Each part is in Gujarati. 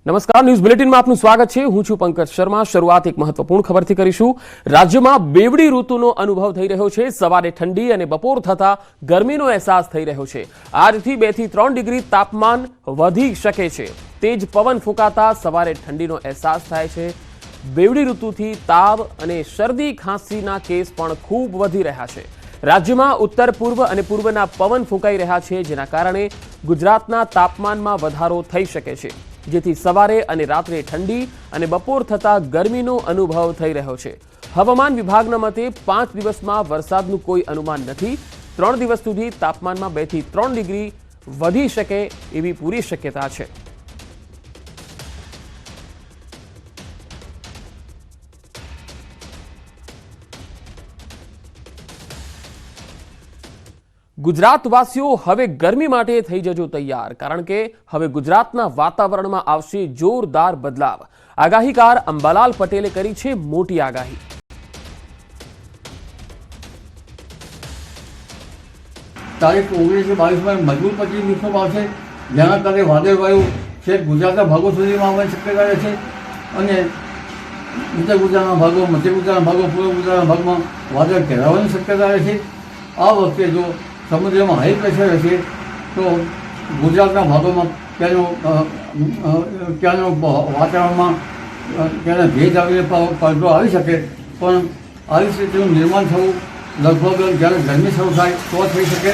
નમસ્કાર, ન્યૂઝ બુલેટિનમાં આપનું સ્વાગત છે। હું છું પંકજ શર્મા। શરૂઆત એક મહત્વપૂર્ણ ખબરથી કરીશું। રાજ્યમાં બેવડી ઋતુનો અનુભવ થઈ રહ્યો છે। સવારે ઠંડી અને બપોર થતા ગરમીનો અહેસાસ થઈ રહ્યો છે। આજથી 2 થી 3 ડિગ્રી તાપમાન વધી શકે છે। તેજ પવન ફૂંકાતા સવારે ઠંડીનો અહેસાસ થાય છે। બેવડી ઋતુથી તાવ અને શરદી ખાંસીના કેસ પણ ખૂબ વધી રહ્યા છે। રાજ્યમાં ઉત્તર પૂર્વ અને પૂર્વના પવન ફૂંકાઈ રહ્યા છે, જેના કારણે ગુજરાતના તાપમાનમાં વધારો થઈ શકે છે, જેથી સવારે અને રાત્રે ઠંડી અને બપોર થતા ગરમીનો અનુભવ થઈ રહ્યો છે। હવામાન વિભાગના મતે 5 દિવસમાં વરસાદનું કોઈ અનુમાન નથી। 3 દિવસ સુધી તાપમાનમાં 2 થી 3 ડિગ્રી વધી શકે એવી પૂરી શક્યતા છે। ગુજરાતવાસીઓ હવે ગરમી માટે થઈ જજો તૈયાર, કારણ કે હવે ગુજરાતના વાતાવરણમાં આવશે જોરદાર બદલાવ। આગાહીકાર અંબાલાલ પટેલે કરી છે મોટી આગાહી। તારીખ 19 થી 22 મજબૂત પશ્ચિમ વિક્ષોભ આવશે, જેના કારણે વાદળવાયુ છેક ગુજરાતના ભાગો સુધીમાં આવવાની શક્યતા રહે છે અને ઉત્તર ગુજરાતના ભાગો, મધ્ય ગુજરાતના ભાગો, પૂર્વ ગુજરાતના ભાગમાં વાદળ ઘેરાવાની શક્યતા રહે છે। આ વખતે જો સમુદ્રમાં હાઈ પ્રેશર હશે તો ગુજરાતના ભાગોમાં ત્યાંનું વાતાવરણમાં ત્યાંના ભેજ આવીને પલટો આવી શકે, પણ આવી સ્થિતિનું નિર્માણ થવું લગભગ જ્યારે ગરમી શરૂ થાય તો થઈ શકે।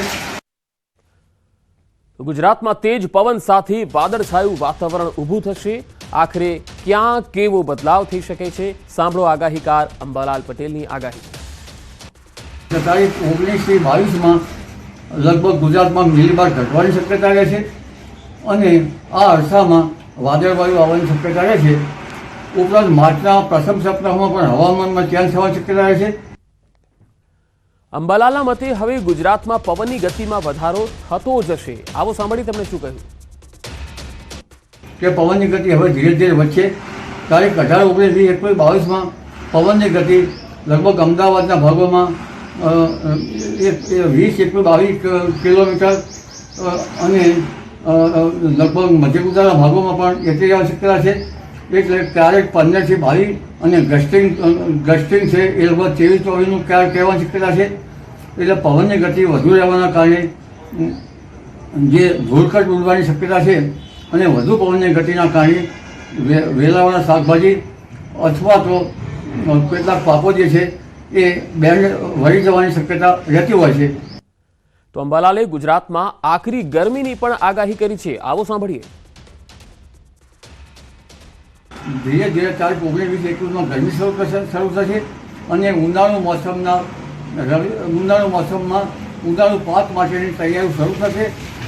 ગુજરાતમાં તેજ પવન સાથે વાદળછાયું વાતાવરણ ઊભું થશે। આખરે ક્યાં કેવો બદલાવ થઈ શકે છે, સાંભળો આગાહીકાર અંબાલાલ પટેલની આગાહી। તારીખ 19 થી 22 લગભગ ગુજરાતમાં મિલીબાર ઘટવાની શક્યતા રહે છે અને આ અરસામાં વાદળવાયુ આવવાની શક્યતા રહે છે। ઉપરાંત માર્ચના પ્રથમ સપ્તાહમાં પણ હવામાનમાં ચેન્જ થવાની શક્યતા રહે છે। અંબાલાલના મતે હવે ગુજરાતમાં પવનની ગતિમાં વધારો થતો જશે। આવો સાંભળી તમને શું કહ્યું કે પવનની ગતિ હવે ધીરે ધીરે વધશે। તારીખ 18, 19, 21, 22 પવનની ગતિ લગભગ અમદાવાદના ભાગોમાં 20-22 કિલોમીટર અને લગભગ મધ્ય ગુજરાતના ભાગોમાં પણ એટલી આવશ્યકતા છે। એટલે ક્યારેક 15 થી 22 અને ગસ્ટિંગ છે એ લગભગ 23-24 ક્યારેક કહેવાની શક્યતા છે। એટલે પવનની ગતિ વધુ રહેવાના કારણે જે ધૂળખટ ઉડવાની શક્યતા છે અને વધુ પવનની ગતિના કારણે વેલાવાળા શાકભાજી અથવા તો કેટલાક પાકો જે છે એ બેન્ડ વળી જવાની શક્યતા રહેતી હોય છે। તો અંબાલાલે ગુજરાતમાં આકરી ગરમીની પણ આગાહી કરી છે। આવો સાંભળીએ। ધીરે ધીરે તારીખ 19-21 ગરમી શરૂ થશે અને ઉનાળુ મોસમમાં ઉનાળુ પાક માટેની તૈયારી શરૂ થશે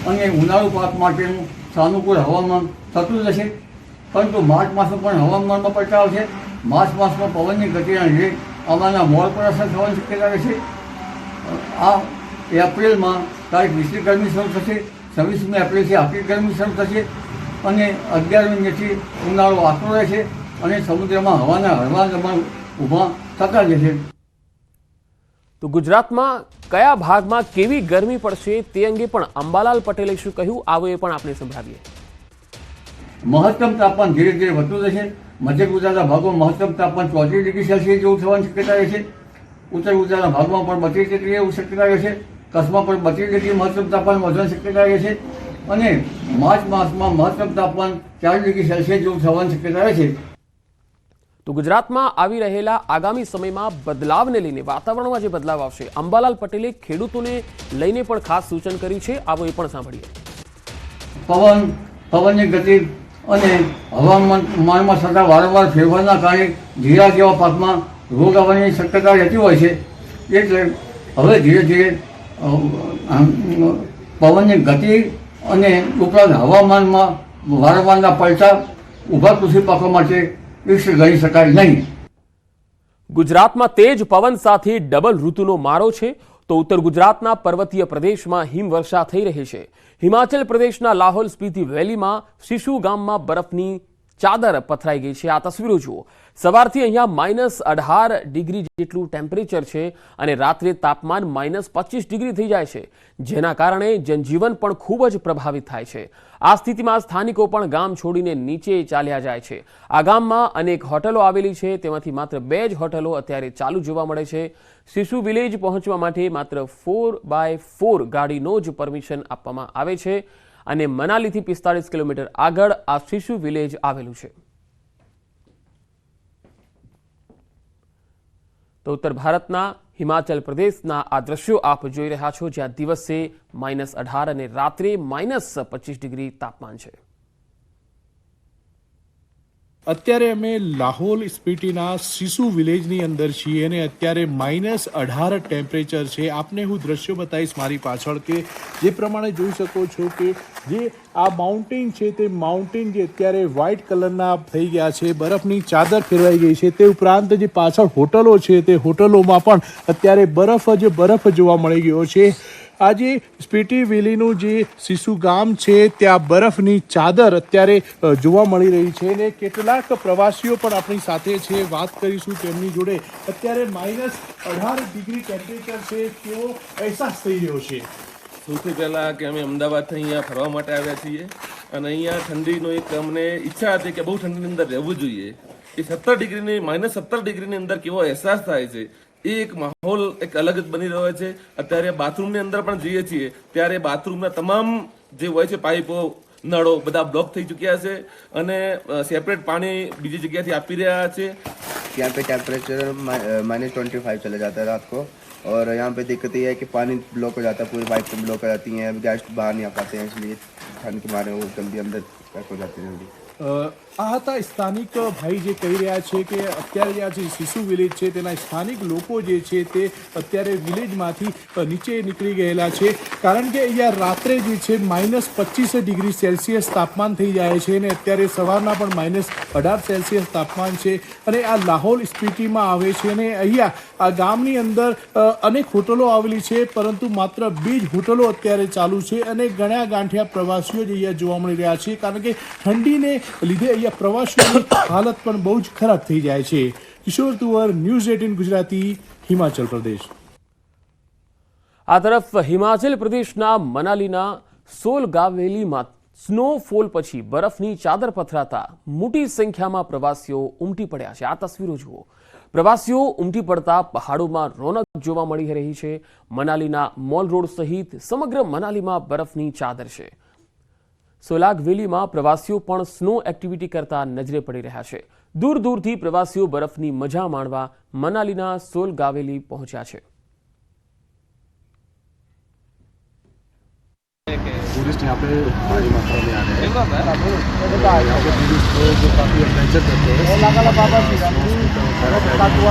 અને ઉનાળુ પાક માટેનું સાનુકૂળ હવામાન થતું જશે। પરંતુ માર્ચ માસમાં પણ હવામાનમાં પલટાવ આવશે। માર્ચ માસમાં પવનની ગતિના લીધે આમાંના મોડ પર અસર થવાની શક્યતા રહેશે। આ એપ્રિલમાં તારીખ 20 ગરમી શરૂ થશે, 26 એપ્રિલથી આકરી ગરમી શરૂ થશે અને 11 મેથી ઉનાળો આકરો રહેશે અને સમુદ્રમાં હવાના હળવા દબાણ ઊભા થતા જશે। તો ગુજરાતમાં કયા ભાગમાં કેવી ગરમી પડશે તે અંગે પણ અંબાલાલ પટેલે શું કહ્યું, આવો એ પણ આપણે સંભળાવીએ। મહત્તમ તાપમાન ધીરે ધીરે વધતું જશે। મધ્ય ગુજરાતના ભાગોમાં મહત્તમ તાપમાન 34 ડિગ્રી સેલ્સિયસ જેવું થવાની શક્યતા રહેશે। ઉત્તર ગુજરાતના ભાગમાં પણ 32 ડિગ્રી એવું શક્યતા રહેશે। કચ્છમાં પણ 32 ડિગ્રી મહત્તમ તાપમાન વધવાની શક્યતા રહેશે અને માર્ચ માસમાં મહત્તમ તાપમાન 4 ડિગ્રી સેલ્સિયસ જેવું થવાની શક્યતા રહેશે। તો ગુજરાતમાં આવી રહેલા આગામી સમયમાં બદલાવને લઈને વાતાવરણમાં જે બદલાવ આવશે, અંબાલાલ પટેલે ખેડૂતોને લઈને પણ ખાસ સૂચન કર્યું છે। આવો એ પણ સાંભળીએ। પવનની ગતિ અને હવામાનમાં થતા વારંવાર ફેરફારના કારણે જીરા જેવા પાકમાં રોગ આવવાની શક્યતા રહેતી હોય છે। એટલે હવે ધીરે ધીરે પવનની ગતિ અને ઉપરાંત હવામાનમાં વારંવારના પલટા ઊભા કૃષિ પાકો માટે ગણી શકાય નહીં। ગુજરાતમાં તેજ પવન સાથે ડબલ ઋતુનો મારો છે। તો ઉત્તર ગુજરાતના પર્વતીય પ્રદેશમાં હિમવર્ષા થઈ રહી છે। હિમાચલ પ્રદેશના લાહોલ સ્પીતિ વેલીમાં શિશુ ગામમાં બરફની ચાદર પથરાઈ ગઈ છે। આ તસવીરો જુઓ। સવારથી અહીંયા -18 ડિગ્રી જેટલું ટેમ્પરેચર છે અને રાત્રે તાપમાન -25 ડિગ્રી થઈ જાય છે, જેના કારણે જનજીવન પણ ખૂબ જ પ્રભાવિત થાય છે। આ સ્થિતિમાં સ્થાનિકો પણ ગામ છોડીને નીચે ચાલ્યા જાય છે। આ ગામમાં અનેક હોટલો આવેલી છે, તેમાંથી માત્ર 2 જ હોટલો અત્યારે ચાલુ જોવા મળે છે। શિશુ વિલેજ પહોંચવા માટે માત્ર 4x4 ગાડીનો જ પરમિશન આપવામાં આવે છે અને મનાલીથી 45 કિલોમીટર આગળ આ શિશુ વિલેજ આવેલું છે। તો ઉત્તર ભારતના હિમાચલ પ્રદેશના આ દ્રશ્યો આપ જોઈ રહ્યા છો, જ્યાં દિવસે -18 અને રાત્રે -25 ડિગ્રી તાપમાન છે। અત્યારે અમે લાહોલ સ્પીટીના શિશુ વિલેજની અંદર છીએ અને અત્યારે -18 ટેમ્પરેચર છે। આપને હું દ્રશ્યો બતાવીશ મારી પાછળ કે જે પ્રમાણે જોઈ શકો છો કે જે આ માઉન્ટેન છે તે માઉન્ટેન જે અત્યારે વ્હાઇટ કલરના થઈ ગયા છે, બરફની ચાદર ફેરવાઈ ગઈ છે। તે ઉપરાંત જે પાછળ હોટલો છે તે હોટલોમાં પણ અત્યારે બરફ જોવા મળી ગયો છે। આજે સ્પીટી વેલીનું જે શિશુ ગામ છે ત્યાં બરફની ચાદર અત્યારે જોવા મળી રહી છે અને કેટલાક પ્રવાસીઓ પણ આપણી સાથે છે, વાત કરીશું તેમની જોડે। અત્યારે -18 ડિગ્રી ટેમ્પરેચર છે, કેવો અહેસાસ થઈ રહ્યો છે? સૌથી પહેલાં કે અમે અમદાવાદથી અહીંયા ફરવા માટે આવ્યા છીએ અને અહીંયા ઠંડીનો એક અમને ઈચ્છા હતી કે બહુ ઠંડીની અંદર રહેવું જોઈએ। એ 17 ડિગ્રીની -17 ડિગ્રીની અંદર કેવો અહેસાસ થાય છે એ એક માહોલ એક અલગ જ બની રહ્યો છે। અત્યારે બાથરૂમની અંદર પણ જઈએ છીએ ત્યારે બાથરૂમના તમામ જે હોય છે પાઇપો નળો બધા બ્લોક થઈ ચૂક્યા છે અને સેપરેટ પાણી બીજી જગ્યાથી આપી રહ્યા છે। यहाँ पे टेम्परेचर -25 चला जाता है रात को और यहाँ पे दिक्कत ये है कि पानी ब्लॉक हो जाता है, पूरी पाइप ब्लॉक हो जाती हैं, गेस्ट बाहर नहीं आ पाते हैं, इसलिए ठंड के मारे वो जल्दी अंदर पैक हो जाते हैं जल्दी। આ હતા સ્થાનિક ભાઈ જે કહી રહ્યા છે કે અત્યારે જે આ જે શિશુ વિલેજ છે તેના સ્થાનિક લોકો જે છે તે અત્યારે વિલેજમાંથી નીચે નીકળી ગયેલા છે, કારણ કે અહીંયા રાત્રે જે છે -25 ડિગ્રી સેલ્સિયસ તાપમાન થઈ જાય છે અને અત્યારે સવારના પણ -18 સેલ્સિયસ તાપમાન છે અને આ લાહોલ સ્પીટીમાં આવે છે અને અહીંયા આ ગામની અંદર અનેક હોટલો આવેલી છે, પરંતુ માત્ર 2 જ હોટલો અત્યારે ચાલુ છે અને ઘણા ગાંઠિયા પ્રવાસીઓ જ અહીંયા જોવા મળી રહ્યા છે, કારણ કે ઠંડીને લીધે અહીંયા પ્રવાસીઓની હાલત પણ બહુ જ ખરાબ થઈ જાય છે। કિશોર તુવર, ન્યૂઝ 18 ગુજરાતી, હિમાચલ પ્રદેશ। આ તરફ હિમાચલ પ્રદેશના મનાલીના સોલગાંવ વેલીમાં સ્નોફોલ પછી બરફની ચાદર પથરાતા મોટી સંખ્યામાં પ્રવાસીઓ ઉમટી પડ્યા છે। આ તસવીરો જુઓ। પ્રવાસીઓ ઉમટી પડતા પહાડોમાં રોનક જોવા મળી રહી છે। મનાલીના મોલ રોડ સહિત સમગ્ર મનાલીમાં બરફની ચાદર છે। સોલાગ વેલીમાં પ્રવાસીઓ પણ સ્નો એક્ટિવિટી કરતા નજરે પડી રહ્યા છે। દૂર દૂરથી પ્રવાસીઓ બરફની મજા માણવા મનાલીના સોલગાવેલી પહોંચ્યા છે। टूरिस्ट यहाँ पे भारी मात्रा में आ रहे हैं। यहाँ पे टूरिस्ट जो काफ़ी एडवेंचर करते हैं, काफ़ी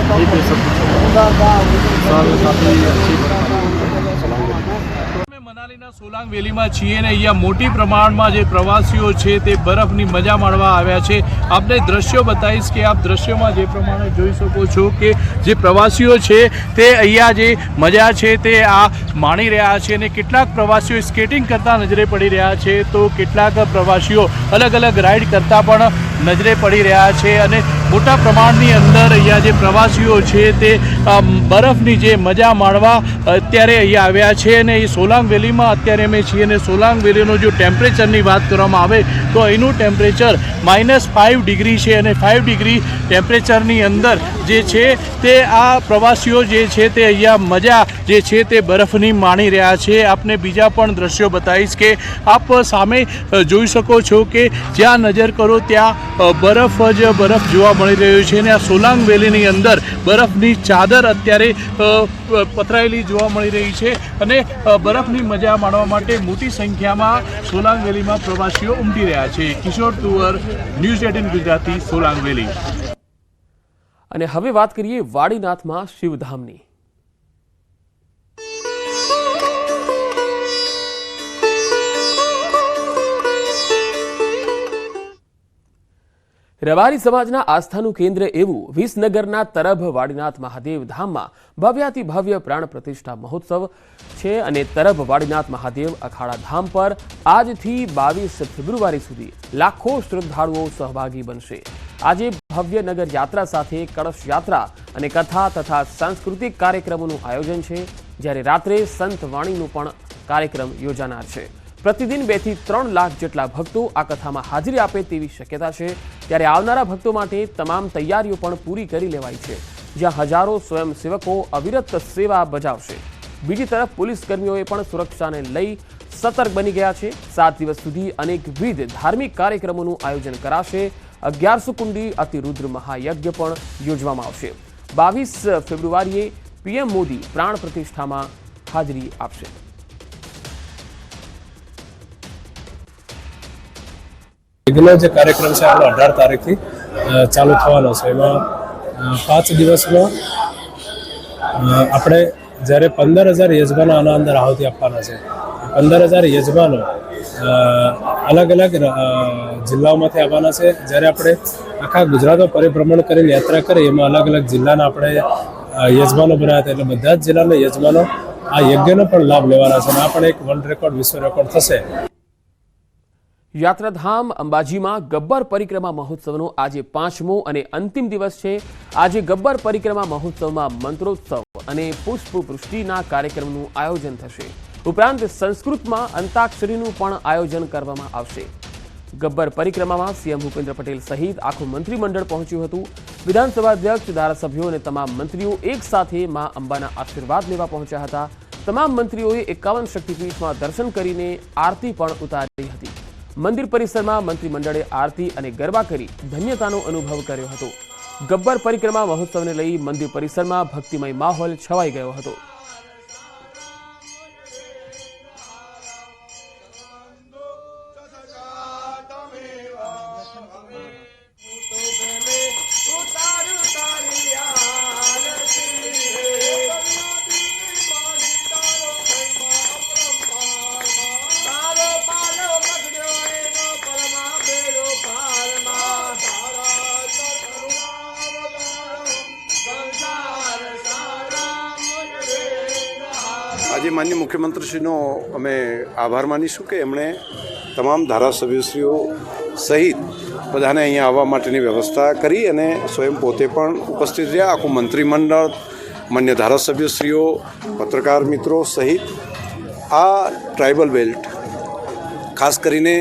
अच्छी મનાલીના સોલાંગ વેલીમાં છીએ અને અહીંયા મોટી પ્રમાણમાં જે પ્રવાસીઓ છે તે બરફની મજા માણવા આવ્યા છે। આપને દ્રશ્યો બતાવીશ કે આપ દ્રશ્યોમાં જે પ્રમાણે જોઈ શકો છો કે જે પ્રવાસીઓ છે તે અહીંયા જે મજા છે તે આ માણી રહ્યા છે અને કેટલાક પ્રવાસીઓ સ્કેટિંગ કરતા નજરે પડી રહ્યા છે, તો કેટલાક પ્રવાસીઓ અલગ અલગ રાઈડ કરતા પણ નજરે પડી રહ્યા છે અને મોટા પ્રમાણની અંદર અહીંયા જે પ્રવાસીઓ છે તે બરફની જે મજા માણવા અત્યારે અહીંયા આવ્યા છે અને એ સોલાંગ વેલીમાં અત્યારે અમે છીએ અને સોલાંગ વેલીનો જો ટેમ્પરેચરની વાત કરવામાં આવે તો અહીંનું ટેમ્પરેચર -5 ડિગ્રી છે અને 5 ડિગ્રી ટેમ્પરેચરની અંદર જે છે તે આ પ્રવાસીઓ જે છે તે અહીંયા મજા જે છે તે બરફની માણી રહ્યા છે। આપને બીજા પણ દ્રશ્યો બતાવીશ કે આપ સામે જોઈ શકો છો કે જ્યાં નજર કરો ત્યાં બરફ જ બરફ જોવા મળી રહ્યો છે અને આ સોલાંગ વેલીની અંદર બરફની ચાદર અત્યારે પથરાયેલી જોવા મળી રહી છે અને બરફની મજા માણવા માટે મોટી સંખ્યામાં સોલાંગ વેલીમાં પ્રવાસીઓ ઉમટી રહ્યા છે। કિશોર તુવર, ન્યૂઝ 18 ગુજરાતી, સોલાંગ વેલી। અને હવે વાત કરીએ વાડીનાથમાં શિવધામની। રબારી સમાજના આસ્થાનું કેન્દ્ર એવું વિસનગરના તરભ વાડીનાથ મહાદેવ ધામમાં ભવ્યાતિ ભવ્ય પ્રાણ પ્રતિષ્ઠા મહોત્સવ છે અને તરભ વાડીનાથ મહાદેવ અખાડા ધામ પર આજથી 22 ફેબ્રુઆરી સુધી લાખો શ્રદ્ધાળુઓ સહભાગી બનશે। આજે ભવ્ય નગર યાત્રા સાથે કળશ યાત્રા અને કથા તથા સાંસ્કૃતિક કાર્યક્રમોનું આયોજન છે, જ્યારે રાત્રે સંત વાણીનું પણ કાર્યક્રમ યોજાનાર છે। प्रतिदिन 2 થી 3 लाख જેટલા ભક્તો આ કથામાં હાજરી આપે તેવી શક્યતા છે, ત્યારે આવનારા ભક્તો માટે તમામ તૈયારીઓ પણ પૂરી કરી લેવાઈ છે, જ્યાં હજારો સ્વયંસેવકો અવિરત સેવા બજાવશે। બીજી તરફ પોલીસ કર્મીઓએ પણ સુરક્ષાને લઈ સતર્ક બની ગયા છે। 7 દિવસ સુધી અનેકવિધ ધાર્મિક કાર્યક્રમોનું આયોજન કરાશે। 1100 કુંડી અતિરુદ્ર મહાયજ્ઞ પણ યોજવામાં આવશે। 22 ફેબ્રુઆરીએ પીએમ મોદી પ્રાણ પ્રતિષ્ઠામાં હાજરી આપશે। રેગ્યુલર જે કાર્યક્રમ છે આપણો 18 તારીખથી ચાલુ થવાનો છે। એમાં 5 દિવસમાં આપણે જ્યારે 15,000 યજમાનો આના અંદર આહુતિ આપવાના છે। 15,000 યજમાનો અલગ અલગ જિલ્લાઓમાંથી આવવાના છે। જ્યારે આપણે આખા ગુજરાતમાં પરિભ્રમણ કરીને યાત્રા કરી એમાં અલગ અલગ જિલ્લાના આપણે યજમાનો બનાવ્યા હતા, એટલે બધા જ જિલ્લાના યજમાનો આ યજ્ઞનો પણ લાભ લેવાના છે અને આ પણ એક વર્લ્ડ રેકોર્ડ, વિશ્વ રેકોર્ડ થશે। યાત્રાધામ અંબાજીમાં ગબ્બર પરિક્રમા મહોત્સવનો આજે 5મો અને અંતિમ દિવસ છે। આજે ગબ્બર પરિક્રમા મહોત્સવમાં મંત્રોત્સવ અને પુષ્પવૃષ્ટિના કાર્યક્રમનું આયોજન થશે। ઉપરાંત સંસ્કૃતમાં અંતાક્ષરીનું પણ આયોજન કરવામાં આવશે। ગબ્બર પરિક્રમામાં સીએમ ભૂપેન્દ્ર પટેલ સહિત આખું મંત્રીમંડળ પહોંચ્યું હતું। વિધાનસભા અધ્યક્ષ, ધારાસભ્યો અને તમામ મંત્રીઓ એક સાથે મા અંબાના આશીર્વાદ લેવા પહોંચ્યા હતા। તમામ મંત્રીઓએ 51 શક્તિપીઠમાં દર્શન કરીને આરતી પણ ઉતારી હતી। મંદિર પરિસરમાં મંત્રીમંડળે આરતી અને ગરબા કરી ધન્યતાનો અનુભવ કર્યો હતો। ગબ્બર પરિક્રમા મહોત્સવને લઈ મંદિર પરિસરમાં ભક્તિમય માહોલ છવાઈ ગયો હતો। આજે માનનીય મુખ્યમંત્રીશ્રીનો અમે આભાર માનીશું કે એમણે તમામ ધારાસભ્યશ્રીઓ સહિત બધાને અહીંયા આવવા માટેની વ્યવસ્થા કરી અને સ્વયં પોતે પણ ઉપસ્થિત રહ્યા। આખું મંત્રીમંડળ, માન્ય ધારાસભ્યશ્રીઓ, પત્રકાર મિત્રો સહિત આ ટ્રાઇબલ બેલ્ટ, ખાસ કરીને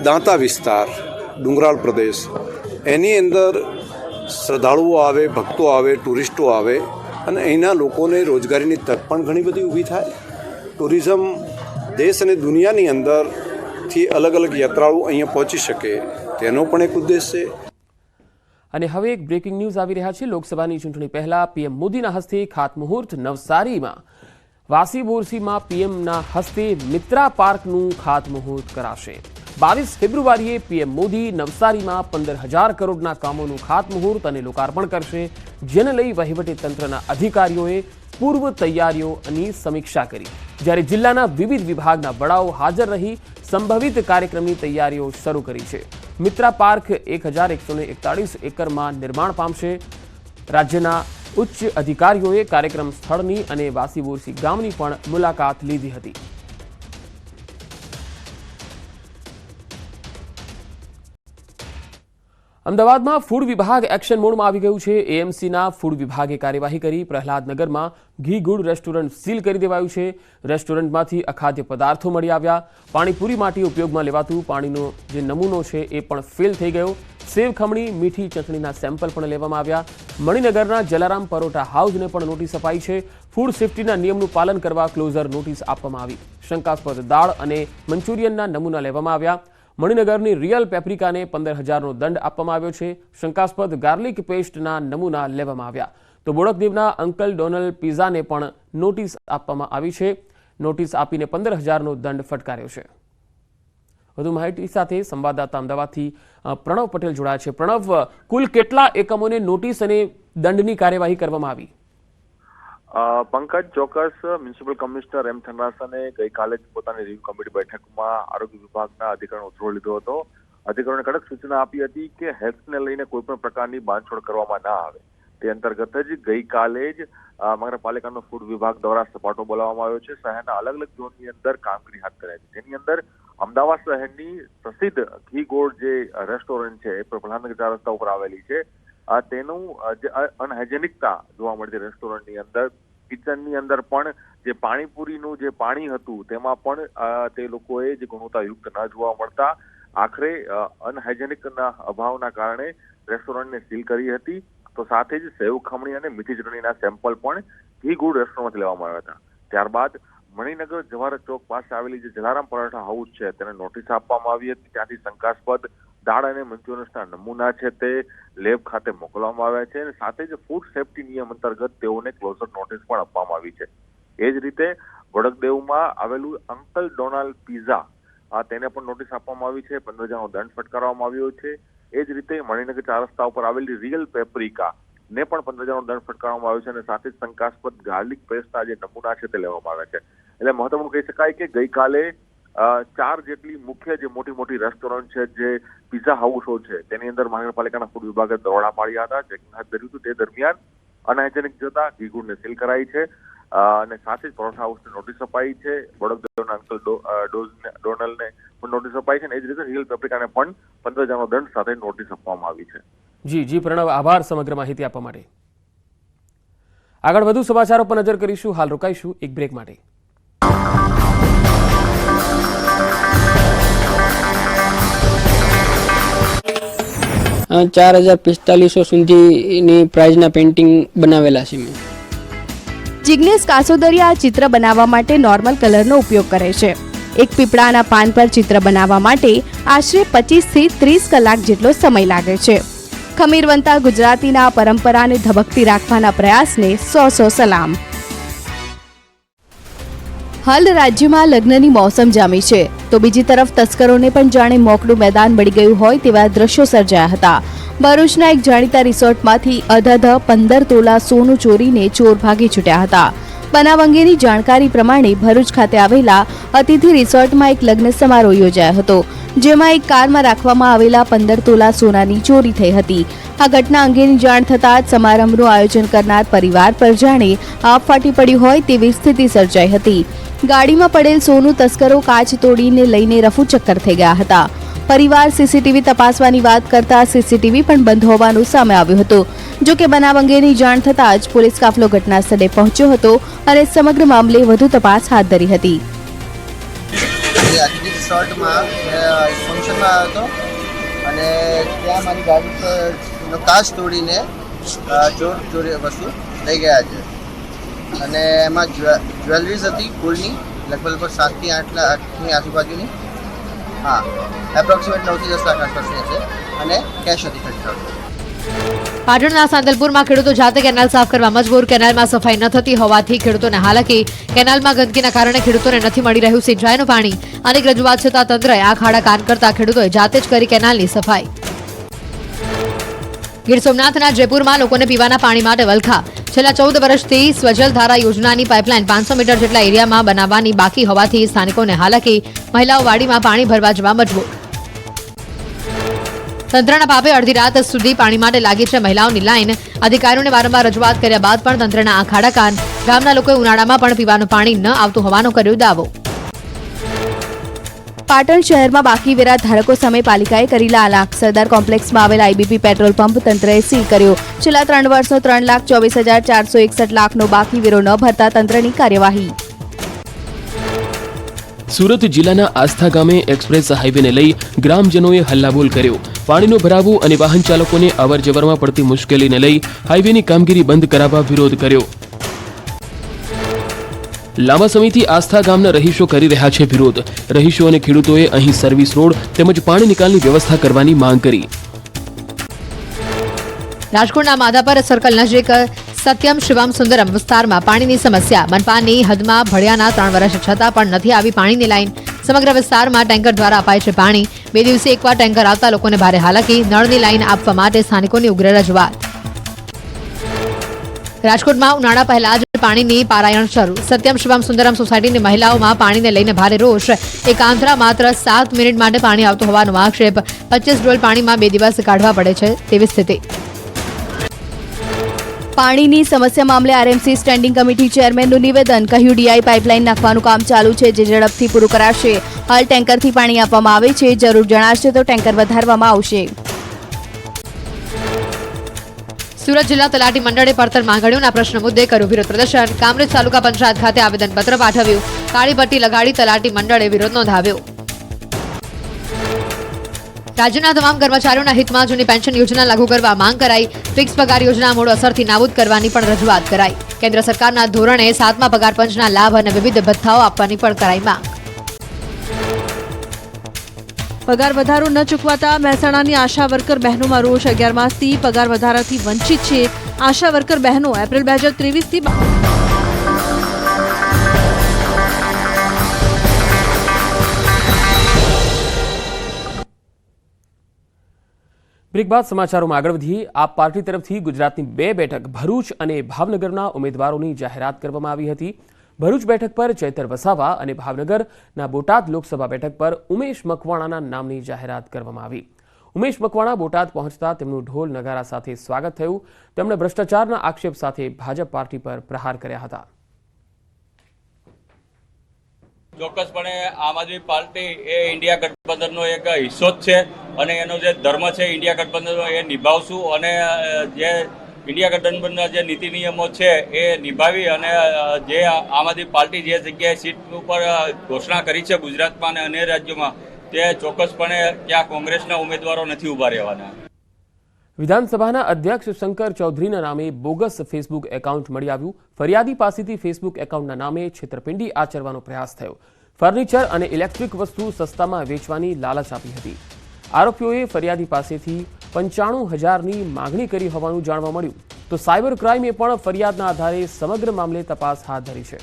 દાંતા વિસ્તાર, ડુંગરાળ પ્રદેશ, એની અંદર શ્રદ્ધાળુઓ આવે, ભક્તો આવે, ટુરિસ્ટો આવે અને અહીંના લોકોને રોજગારીની તક પણ ઘણી બધી ઊભી થાય। ટુરિઝમ દેશ અને દુનિયાની અંદરથી અલગ અલગ યાત્રાળુઓ અહીંયા પહોંચી શકે તેનો પણ એક ઉદ્દેશ છે। અને હવે એક બ્રેકિંગ ન્યૂઝ આવી રહ્યા છે। લોકસભાની ચૂંટણી પહેલા પીએમ મોદીના હસ્તે ખાતમુહૂર્ત। નવસારીમાં વાસી બોરસીમાં પીએમના હસ્તે મિત્રા પાર્કનું ખાતમુહૂર્ત કરાશે। 22 ફેબ્રુઆરીએ પીએમ મોદી નવસારીમાં 15,000 કરોડના કામોનું ખાતમુહૂર્ત અને લોકાર્પણ કરશે, જેને લઈ વહીવટી તંત્રના અધિકારીઓએ પૂર્વ તૈયારીઓની સમીક્ષા કરી, જ્યારે જિલ્લાના વિવિધ વિભાગના વડાઓ હાજર રહી સંભવિત કાર્યક્રમની તૈયારીઓ શરૂ કરી છે। મિત્રા પાર્ક 1,141 એકરમાં નિર્માણ પામશે। રાજ્યના ઉચ્ચ અધિકારીઓએ કાર્યક્રમ સ્થળની અને વાસી બોરસી ગામની પણ મુલાકાત લીધી હતી। અમદાવાદમાં ફૂડ વિભાગ એક્શન મોડમાં આવી ગયું છે। એએમસીના ફૂડ વિભાગે કાર્યવાહી કરી પ્રહલાદનગરમાં ઘી ગુડ રેસ્ટોરન્ટ સીલ કરી દેવાયું છે। રેસ્ટોરન્ટમાંથી અખાદ્ય પદાર્થો મળી આવ્યા। પાણીપુરી માટે ઉપયોગમાં લેવાતું પાણીનો જે નમૂનો છે એ પણ ફેલ થઈ ગયો। સેવ ખમણી, મીઠી ચટણીના સેમ્પલ પણ લેવામાં આવ્યા। મણિનગરના જલારામ પરોઠા હાઉસને પણ નોટિસ અપાઈ છે। ફૂડ સેફ્ટીના નિયમનું પાલન કરવા ક્લોઝર નોટિસ આપવામાં આવી। શંકાસ્પદ દાળ અને મંચુરિયનના નમૂના લેવામાં આવ્યા। મણિનગરની રિયલ પેપ્રિકાને 15,000નો દંડ આપવામાં આવ્યો છે। શંકાસ્પદ ગાર્લિક પેસ્ટના નમૂના લેવામાં આવ્યા। તો બોડકદેવના અંકલ ડોનલ્ડ પિઝાને પણ નોટિસ આપવામાં આવી છે। નોટિસ આપીને 15,000નો દંડ ફટકાર્યો છે। વધુ માહિતી સાથે સંવાદદાતા અમદાવાદથી પ્રણવ પટેલ જોડાયા છે। પ્રણવ, કુલ કેટલા એકમોને નોટિસ અને દંડની કાર્યવાહી કરવામાં આવી? પંકજ, ચોક્કસ મ્યુનિસિપલ કમિશનર એમ થનરાસને ગઈકાલે પોતાની રિવ્યુ કમિટી બેઠકમાં આરોગ્ય વિભાગના અધિકારીનો ઉતરો લીધો હતો અધિકારીઓને કડક સૂચના આપી હતી કે હેલ્થને લઈને કોઈ પણ પ્રકારની બાંધછોડ કરવામાં ના આવે. તે અંતર્ગત જ ગઈકાલે જ મહાનગરપાલિકાનો ફૂડ વિભાગ દ્વારા સપાટો બોલાવવામાં આવ્યો છે. શહેરના અલગ અલગ ઝોનની અંદર કામગીરી હાથ ધરાઈ છે. તેની અંદર અમદાવાદ શહેરની પ્રસિદ્ધ ઘી ગોળ જે રેસ્ટોરન્ટ છે એ પ્રહલાદનગર 4 રસ્તા ઉપર આવેલી છે, તેનું જે અનહાઇજેનિકતા જોવા મળતી રેસ્ટોરન્ટની અંદર. કિચનની અંદર પણ જે પાણીપુરીનું જે પાણી હતું તેમાં પણ તે લોકોએ જે ગુણવત્તાયુક્ત ન જોવા મળતા આખરે અનહાઇજેનિકના અભાવના કારણે રેસ્ટોરન્ટને સીલ કરી હતી. તો સાથે જ સેવ ખમણી અને મીઠી ચટણીના સેમ્પલ પણ ઘી ગોળ રેસ્ટોરન્ટમાંથી લેવામાં આવ્યા હતા. ત્યારબાદ મણિનગર જવાહર ચોક પાસે આવેલી જે જલારામ પરાઠા હાઉસ છે તેને નોટિસ આપવામાં આવી હતી. ત્યાંથી શંકાસ્પદ દાળ અને મંચુરિયન્સના નમૂના છે તે લેબ ખાતે મોકલવામાં આવ્યા છે અને સાથે જ ફૂડ સેફ્ટી નિયમ અંતર્ગત તેઓને ક્લોઝર નોટિસ પણ આપવામાં આવી છે. એ જ રીતે વડગદેવમાં આવેલું અંકલ ડોનાલ્ડ પિઝા તેને પણ નોટિસ આપવામાં આવી છે. 15,000નો દંડ ફટકારવામાં આવ્યો છે. એ જ રીતે મણિનગર 4 રસ્તા ઉપર આવેલી રિયલ પેપ્રિકા ને પણ 15,000નો દંડ ફટકારવામાં આવ્યો છે અને સાથે જ શંકાસ્પદ ગાર્લિક પેસ્ટના જે નમૂના છે તે લેવામાં આવ્યા છે. એટલે મહત્વનું કહી શકાય કે ગઈકાલે 4 જેટલી મુખ્ય જે મોટી રેસ્ટોરન્ટ છે, જે પિઝા હાઉસો છે, તેની અંદર મહાનગરપાલિકાના ફૂડ વિભાગે દરોડા પાડ્યા હતા, ચેકિંગ હાથ ધર્યું હતું. તે દરમિયાન અનહાઇજેનિક જતા ઘી ગોળને સીલ કરાઈ છે અને સાથે જ પરોઠા હાઉસને નોટિસ અપાઈ છે. વડોદરાના અંકલ ડોનાલ્ડને પણ નોટિસ અપાઈ છે અને એ જ રીતે રિયલ પેપ્રિકાને પણ 15,000નો દંડ સાથે નોટિસ આપવામાં આવી છે. જી પ્રણવ, આભાર સમગ્ર માહિતી આપવા માટે. આગળ વધુ સમાચારો પર નજર કરીશું. હાલ રોકાઈશું એક બ્રેક માટે. 4,045 સુધીની પ્રાઇઝના પેઇન્ટિંગ બનાવેલા છે મેં. જિગ્નેશ કાસોદરિયા આ ચિત્ર બનાવવા માટે નોર્મલ કલરનો ઉપયોગ કરે છે. એક પીપળાના પાન પર ચિત્ર બનાવવા માટે આશરે 25 થી 30 કલાક જેટલો સમય લાગે છે. ખમીરવંતા ગુજરાતીના પરંપરાને ધબકતી રાખવાના પ્રયાસને 100 સલામ. હાલ રાજ્યમાં લગ્નની મોસમ જામી છે, તો બીજી તરફ તસ્કરોને પણ જાણે મોકળું મેદાન મળી ગયું હોય તેવા દ્રશ્યો સર્જાયા હતા. ભરૂચના એક જાણીતા રિસોર્ટમાંથી અધધ 15 તોલા સોનું ચોરીને ચોર ભાગી છૂટ્યા હતા. બનાવ અંગેની જાણકારી પ્રમાણે ભરૂચ ખાતે આવેલા અતિથિ રિસોર્ટમાં એક લગ્ન સમારોહ યોજાયો હતો, જેમાં એક કારમાં રાખવામાં આવેલા 15 તોલા સોનાની ચોરી થઈ હતી. આ ઘટના અંગેની જાણ થતાં જ સમારંભનું આયોજન કરનાર પરિવાર પર જાણે આપ ફાટી પડ્યું હોય તેવી સ્થિતિ સર્જાઈ હતી. ગાડીમાં પડેલ સોનું તસ્કરો કાચ તોડીને લઈને રફુચક્કર થઈ ગયા હતા. પરિવાર સીસીટીવી તપાસવાની વાત કરતા સીસીટીવી પણ બંધ હોવાનું સામે આવ્યું હતું. જો કે બનાવ અંગેની જાણ થતાં જ પોલીસ કાફલો ઘટના સ્થળે પહોંચ્યો હતો અને સમગ્ર મામલે વધુ તપાસ હાથ ધરી હતી. રિસોર્ટમાં ફંક્શનમાં આવ્યો હતો અને ત્યાં મારી ગાડીનો કાચ તોડીને ચોરી વસ્તુ લઈ ગયા છે અને એમાં જ્વેલરીઝ હતી ગોલ્ડની, લગભગ 7 થી 8 લાખની આજુબાજુની. હા, એપ્રોક્સિમેટ 9 થી 10 લાખ આસપાસની હશે અને કેશ હતી 30,000. પાટણના સાંતલપુરમાં ખેડૂતો જાતે કેનાલ સાફ કરવા મજબૂર. કેનાલમાં સફાઈ ન થતી હોવાથી ખેડૂતોને હાલાકી. કેનાલમાં ગંદકીના કારણે ખેડૂતોને નથી મળી રહ્યું સિંચાઈનું પાણી. અનેક રજૂઆત છતાં તંત્રએ આ ખાડા કાન કરતા ખેડૂતોએ જાતે જ કરી કેનાલની સફાઈ. ગીર સોમનાથના જયપુરમાં લોકોને પીવાના પાણી માટે વલખા. છેલ્લા 14 વર્ષથી સ્વજલ ધારા યોજનાની પાઇપલાઇન 500 મીટર જેટલા એરિયામાં બનાવવાની બાકી હોવાથી સ્થાનિકોને હાલાકી. મહિલાઓ વાડીમાં પાણી ભરવા જવા મજબૂર. તંત્રના પાપે અડધી રાત સુધી પાણી માટે લાગી છે મહિલાઓની લાઈન. અધિકારીઓને વારંવાર રજૂઆત કર્યા બાદ પણ તંત્રના આ ખાડા કાન. ગામના લોકોએ ઉનાળામાં પણ પીવાનું પાણી ન આવતું હોવાનો કર્યો દાવો. પાટણ શહેરમાં બાકી વેરા ધારકો સામે પાલિકાએ કરી લાલાક. સરદાર કોમ્પ્લેક્સમાં આવેલા આઈબીપી પેટ્રોલ પંપ તંત્રએ સીલ કર્યો. છેલ્લા 3 વર્ષનો 3,24,461 લાખનો બાકી વેરો ન ભરતા તંત્રની કાર્યવાહી. સુરત જિલ્લાના આસ્થા ગામે એક્સપ્રેસ હાઈવેને લઈ ગ્રામજનોએ હલ્લાબોલ કર્યો. પાણીનો ભરાવો અને વાહન ચાલકોને અવરજવરમાં પડતી મુશ્કેલીને લઈ હાઈવેની કામગીરી બંધ કરાવવા વિરોધ કર્યો. લાંબા સમયથી આસ્થા ગામના રહીશો કરી રહ્યા છે વિરોધ. રહીશો અને ખેડૂતોએ અહીં સર્વિસ રોડ તેમજ પાણી નિકાલની વ્યવસ્થા કરવાની માંગ કરી. રાજકોટના માધાપર સર્કલ નજીક સત્યમ શિવમ સુંદરમ વિસ્તારમાં પાણીની સમસ્યા. મનપાની હદમાં ભળ્યાના 3 વર્ષ છતાં પણ નથી આવી પાણીની લાઈન. સમગ્ર વિસ્તારમાં ટેન્કર દ્વારા અપાય છે પાણી. 2 દિવસે એકવાર ટેન્કર આવતા લોકોને ભારે હાલાકી. નળની લાઈન આપવા માટે સ્થાનિકોની ઉગ્ર રજૂઆત. રાજકોટમાં ઉનાળા પહેલા જ પાણીની પારાયણ શરૂ. સત્યમ શિવમ સુંદરમ સોસાયટીની મહિલાઓમાં પાણીને લઈને ભારે રોષ. એકાંતરા માત્ર 7 મિનિટ માટે પાણી આવતું હોવાનો આક્ષેપ. 25 ડોલ પાણીમાં 2 દિવસ કાઢવા પડે છે તેવી સ્થિતિ. પાણીની સમસ્યા મામલે આરએમસી સ્ટેન્ડિંગ કમિટી ચેરમેનનું નિવેદન. કહ્યું ડીઆઈ પાઇપલાઇન નાખવાનું કામ ચાલુ છે, જે ઝડપથી પૂરું કરાશે. હાલ ટેન્કરથી પાણી આપવામાં આવે છે, જરૂર જણાશે તો ટેન્કર વધારવામાં આવશે. સુરત જિલ્લા તલાટી મંડળે પડતર માંગણીઓના પ્રશ્ન મુદ્દે કર્યું વિરોધ પ્રદર્શન. કામરેજ તાલુકા પંચાયત ખાતે આવેદનપત્ર પાઠવ્યું. કાળી પટ્ટી લગાડી તલાટી મંડળે વિરોધ નોંધાવ્યો. રાજ્યના તમામ કર્મચારીઓના હિતમાં જૂની પેન્શન યોજના લાગુ કરવા માંગ કરાઈ. ફિક્સ પગાર યોજના મૂળ અસરથી નાબૂદ કરવાની પણ રજૂઆત કરાઈ. કેન્દ્ર સરકારના ધોરણે 7મા પગાર પંચના લાભ અને વિવિધ ભથ્થાઓ આપવાની પણ કરાઈ માંગ. પગાર વધારો ન ચૂકવાતા મહેસાણાની આશા વર્કર બહેનોમાં રોષ. 11 માસથી પગાર વધારાથી વંચિત છે આશા વર્કર બહેનો. એપ્રિલ 2023થી બ્રેક બાદ સમાચારોમાં આગળ વધીએ. આપ પાર્ટી તરફથી ગુજરાતની 2 બેઠક ભરૂચ અને ભાવનગરના ઉમેદવારોની જાહેરાત કરવામાં આવી હતી. ભરૂચ બેઠક પર ચૈતર વસાવા અને ભાવનગરના બોટાદ લોકસભા બેઠક પર ઉમેશ મકવાણાના નામની જાહેરાત કરવામાં આવી. ઉમેશ મકવાણા બોટાદ પહોંચતા તેમનું ઢોલ નગારા સાથે સ્વાગત થયું. તેમણે ભ્રષ્ટાચારના આક્ષેપ સાથે ભાજપ પાર્ટી પર પ્રહાર કર્યા હતા. ચોક્કસપણે આમ આદમી પાર્ટી એ ઇન્ડિયા ગઠબંધનનો એક હિસ્સો જ છે અને એનો જે ધર્મ છે ઇન્ડિયા ગઠબંધનનો એ નિભાવશું અને જે ઇન્ડિયા ગઠબંધનના જે નીતિ નિયમો છે એ નિભાવી અને જે આમ આદમી પાર્ટી જે જગ્યાએ સીટ ઉપર ઘોષણા કરી છે ગુજરાતમાં અને અન્ય રાજ્યોમાં તે ચોક્કસપણે ત્યાં કોંગ્રેસના ઉમેદવારો નથી ઊભા રહેવાના. વિધાનસભાના અધ્યક્ષ શંકર ચૌધરીના નામે બોગસ ફેસબુક એકાઉન્ટ મળી આવ્યું. ફરિયાદી પાસેથી ફેસબુક એકાઉન્ટના નામે છેતરપિંડી આચરવાનો પ્રયાસ થયો. ફર્નિચર અને ઇલેક્ટ્રિક વસ્તુ સસ્તામાં વેચવાની લાલચ આપી હતી. આરોપીઓએ ફરિયાદી પાસેથી 95,000ની માગણી કરી હોવાનું જાણવા મળ્યું. તો સાયબર ક્રાઇમે પણ ફરિયાદના આધારે સમગ્ર મામલે તપાસ હાથ ધરી છે.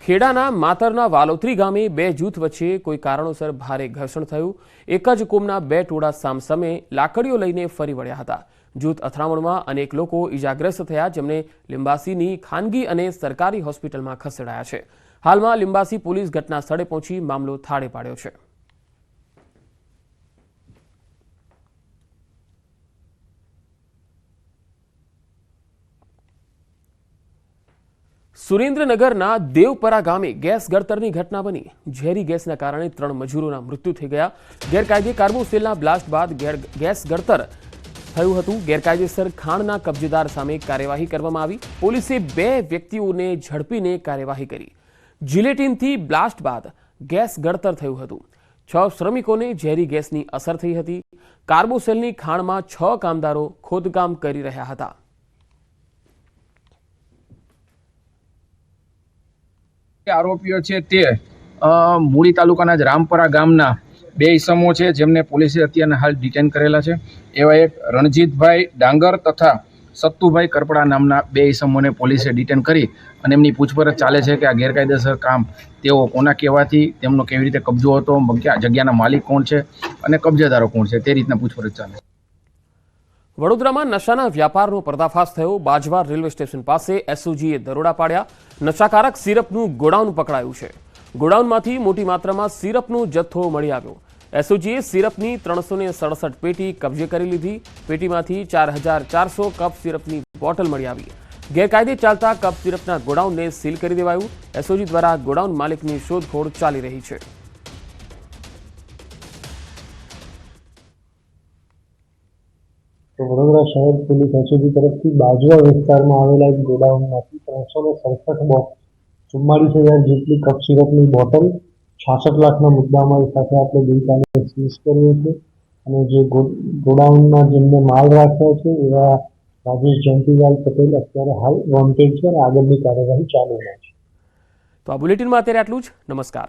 ખેડાના માતરના વાલોત્રી ગામે 2 જૂથ વચ્ચે કોઈ કારણોસર ભારે ઘર્ષણ થયું. એક જ કોમના 2 ટોળા સામસામે લાકડીઓ લઈને ફરી વળ્યા હતા. જૂથ અથડામણમાં અનેક લોકો ઇજાગ્રસ્ત થયા, જેમને લિંબાસીની ખાનગી અને સરકારી હોસ્પિટલમાં ખસેડાયા છે. હાલમાં લિંબાસી પોલીસ ઘટના સ્થળે પહોંચી મામલો થાળે પાડ્યો છે. સુરેન્દ્રનગરના દેવપરા ગામે ગેસ ગળતરની ઘટના બની. ઝેરી ગેસના કારણે 3 મજૂરોના મૃત્યુ થઈ ગયા. ગેરકાયદે કાર્બોસેલના બ્લાસ્ટ બાદ ગેસ ગળતર થયું હતું. ગેરકાયદેસર ખાણના કબજેદાર સામે કાર્યવાહી કરવામાં આવી. પોલીસે 2 વ્યક્તિઓને ઝડપીને કાર્યવાહી કરી. જિલેટીનથી બ્લાસ્ટ બાદ ગેસ ગળતર થયું હતું. 6 શ્રમિકોને ઝેરી ગેસની અસર થઈ હતી. કાર્બોસેલની ખાણમાં 6 કામદારો ખોદકામ કરી રહ્યા હતા. આરોપીઓ છે તે મૂળી તાલુકાના જ રામપરા ગામના 2 ઈસમો છે, જેમને પોલીસે અત્યારે હાલ ડિટેન કરેલા છે. એવા એક રણજીતભાઈ ડાંગર તથા સત્તુભાઈ કરપડા નામના 2 ઈસમોને પોલીસે ડિટેન કરી અને એમની પૂછપરછ ચાલે છે કે આ ગેરકાયદેસર કામ તેઓ કોના કહેવાથી, તેમનો કેવી રીતે કબજો હતો, જગ્યાના માલિક કોણ છે અને કબજેદારો કોણ છે, તે રીતના પૂછપરછ ચાલે છે. વડોદરામાં નશાના વ્યાપારનો પર્દાફાશ થયો. બાજવા રેલવે સ્ટેશન પાસે એસઓજીએ દરોડા પાડ્યા. નશાકારક સિરપનું ગોડાઉન પકડાયું છે. ગોડાઉનમાંથી મોટી માત્રામાં સિરપનો જથ્થો મળી આવ્યો. એસઓજીએ સિરપની 367 પેટી કબજે કરી લીધી. પેટીમાંથી 4,400 કપ સિરપની બોટલ મળી આવી. ગેરકાયદે ચાલતા કપ સિરપના ગોડાઉનને સીલ કરી દેવાયું. એસઓજી દ્વારા ગોડાઉન માલિકની શોધખોળ ચાલી રહી છે. વડોદરા શહેર પોલીસ એસઓજી તરફથી બાજવા વિસ્તારમાં આવેલા એક ગોડાઉનમાંથી 367 44,000 જેટલી કપ સિરપની બોટલ 66 લાખના મુદ્દામાલ સાથે આપણે ગઈકાલે સીઝ કર્યો છે અને જે ગોડાઉનમાં જેમને માલ રાખ્યો છે એવા રાજેશ જયંતિલાલ પટેલ અત્યારે હાલ વોન્ટેડ છે અને આગળની કાર્યવાહી ચાલુમાં છે. તો આ બુલેટિનમાં અત્યારે આટલું જ. નમસ્કાર.